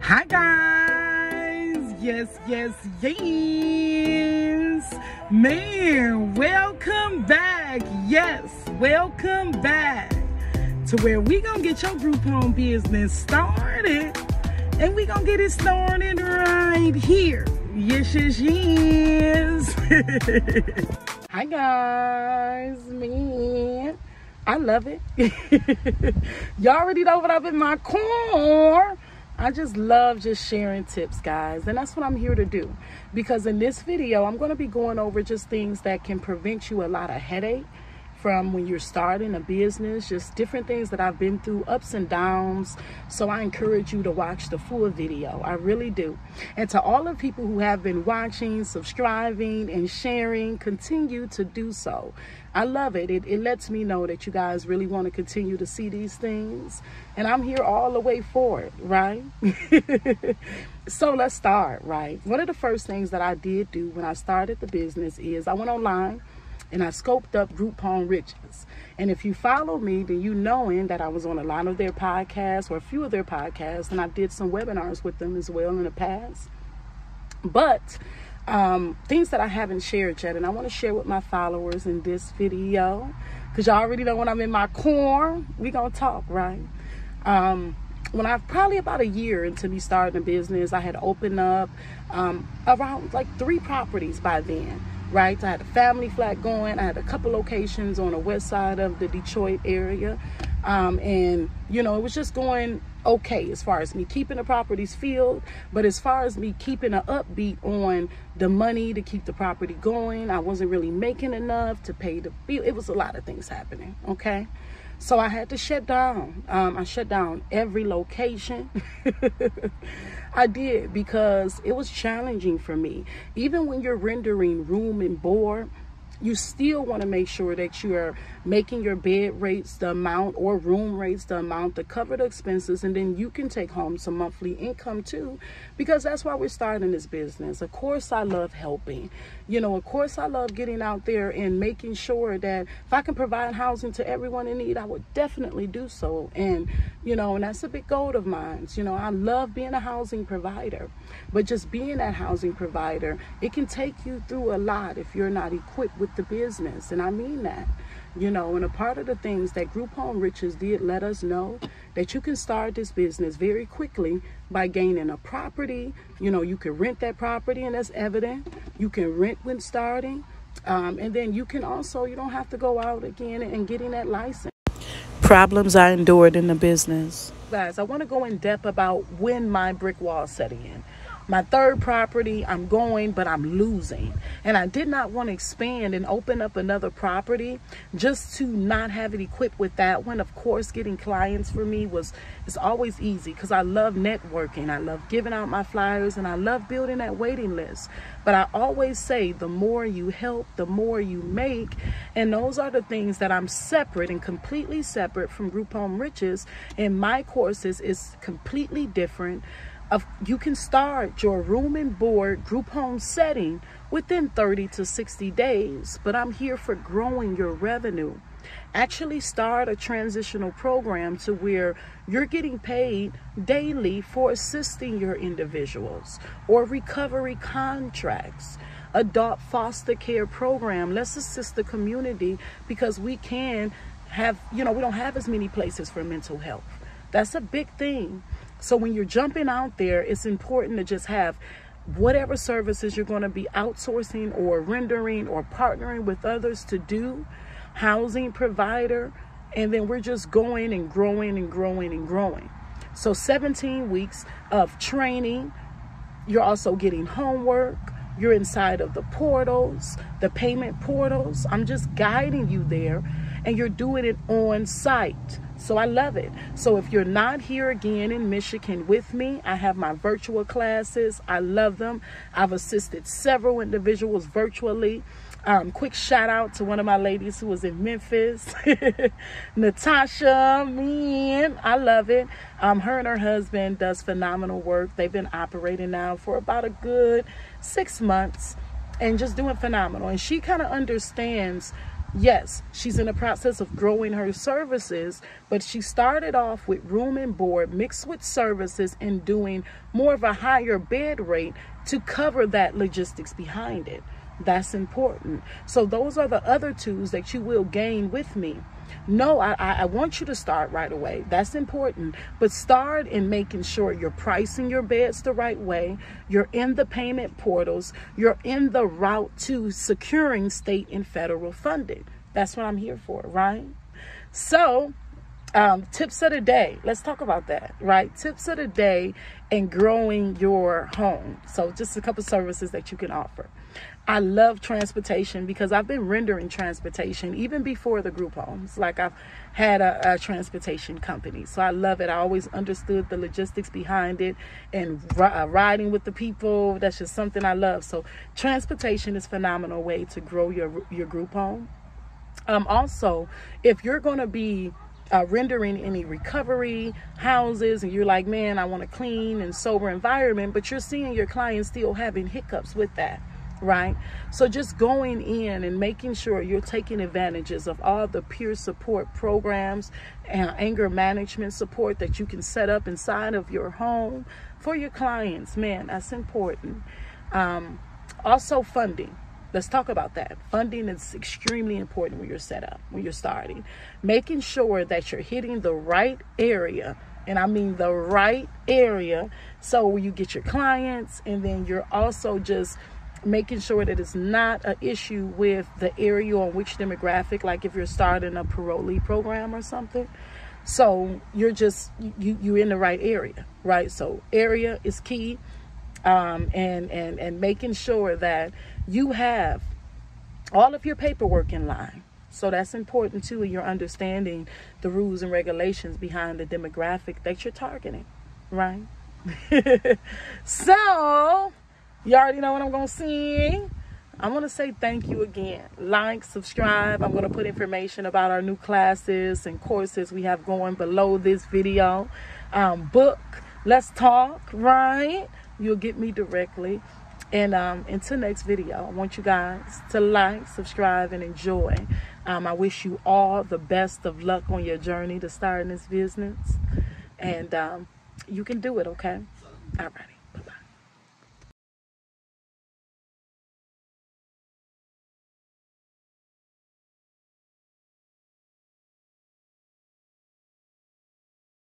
Hi guys, yes, man, welcome back. Yes, welcome back to where we gonna get your group home business started, and we gonna get it started right here. Yes. Hi guys, man, I love it. Y'all already know what I'm in my core. I just love just sharing tips, guys, and that's what I'm here to do, because in this video I'm going to be going over just things that can prevent you a lot of headache from when you're starting a business, just different things that I've been through, ups and downs. So I encourage you to watch the full video. I really do. And to all the people who have been watching, subscribing, and sharing, continue to do so. I love it. It lets me know that you guys really want to continue to see these things. And I'm here all the way for it, right? So let's start, right? One of the first things that I did do when I started the business is I went online and I scoped up Group Home Riches. And if you follow me, then you knowing that I was on a lot of their podcasts, or a few of their podcasts, and I did some webinars with them as well in the past. But things that I haven't shared yet, and I want to share with my followers in this video, because y'all already know when I'm in my core, we gonna talk, right? When I probably about a year into me starting a business, I had opened up around like 3 properties by then. Right, I had a family flat going. I had a couple locations on the west side of the Detroit area, and you know, it was just going okay as far as me keeping the properties filled. But as far as me keeping an upbeat on the money to keep the property going, I wasn't really making enough to pay the bill. It was a lot of things happening. Okay, so I had to shut down. I shut down every location. I did, because it was challenging for me. Even when you're rendering room and board, you still want to make sure that you are making your bed rates the amount, or room rates the amount, to cover the expenses, and then you can take home some monthly income too, because that's why we're starting this business. Of course, I love helping. You know, of course, I love getting out there and making sure that if I can provide housing to everyone in need, I would definitely do so. And, you know, and that's a big goal of mine. You know, I love being a housing provider, but just being that housing provider, it can take you through a lot if you're not equipped with the business. And I mean that. You know, and a part of the things that Group Home Riches did let us know, that you can start this business very quickly by gaining a property. You know, you can rent that property, and that's evident. You can rent when starting. And then you can also, you don't have to go out again and getting that license. Problems I endured in the business. Guys, I want to go in depth about when my brick wall set in. My 3rd property, I'm going, but I'm losing. And I did not want to expand and open up another property just to not have it equipped with that one. Of course, getting clients for me is always easy, because I love networking. I love giving out my flyers, and I love building that waiting list. But I always say the more you help, the more you make. And those are the things that I'm separate and completely separate from Group Home Riches. And my courses is completely different. You can start your room and board group home setting within 30 to 60 days, but I'm here for growing your revenue. Actually start a transitional program to where you're getting paid daily for assisting your individuals, or recovery contracts, adult foster care program. Let's assist the community, because we can have, you know, we don't have as many places for mental health. That's a big thing. So when you're jumping out there, it's important to just have whatever services you're going to be outsourcing or rendering or partnering with others to do, housing provider, and then we're just going and growing and growing and growing. So 17 weeks of training. You're also getting homework. You're inside of the portals, the payment portals. I'm just guiding you there, and you're doing it on site. So I love it. So if you're not here again in Michigan with me, I have my virtual classes. I love them. I've assisted several individuals virtually. Quick shout out to one of my ladies who was in Memphis, Natasha, man, I love it. Her and her husband does phenomenal work. They've been operating now for about a good 6 months and just doing phenomenal. And she kind of understands Yes, she's in the process of growing her services, but she started off with room and board mixed with services and doing more of a higher bed rate to cover that logistics behind it. That's important. So those are the other tools that you will gain with me. No, I want you to start right away. That's important. But start in making sure you're pricing your beds the right way. You're in the payment portals. You're in the route to securing state and federal funding. That's what I'm here for, right? So tips of the day. Let's talk about that, right? Tips of the day and growing your home. So just a couple services that you can offer. I love transportation because I've been rendering transportation even before the group homes. Like I've had a transportation company. So I love it. I always understood the logistics behind it and riding with the people. That's just something I love. So transportation is a phenomenal way to grow your group home. Also, if you're going to be rendering any recovery houses and you're like, man, I want a clean and sober environment, but you're seeing your clients still having hiccups with that. Right? So just going in and making sure you're taking advantages of all the peer support programs and anger management support that you can set up inside of your home for your clients, man, that's important. Also funding. Let's talk about that. Funding is extremely important when you're set up, when you're starting. Making sure that you're hitting the right area, and I mean the right area, so you get your clients, and then you're also just making sure that it's not an issue with the area on which demographic, like if you're starting a parolee program or something. So you're just, you're in the right area, right? So area is key, and making sure that you have all of your paperwork in line. So that's important too, and you're understanding the rules and regulations behind the demographic that you're targeting, right? So you already know what I'm going to sing. I want to say thank you again. Like, subscribe. I'm going to put information about our new classes and courses we have going below this video. Book, let's talk, right? You'll get me directly. And until next video, I want you guys to like, subscribe, and enjoy. I wish you all the best of luck on your journey to starting this business. And you can do it, okay? All right.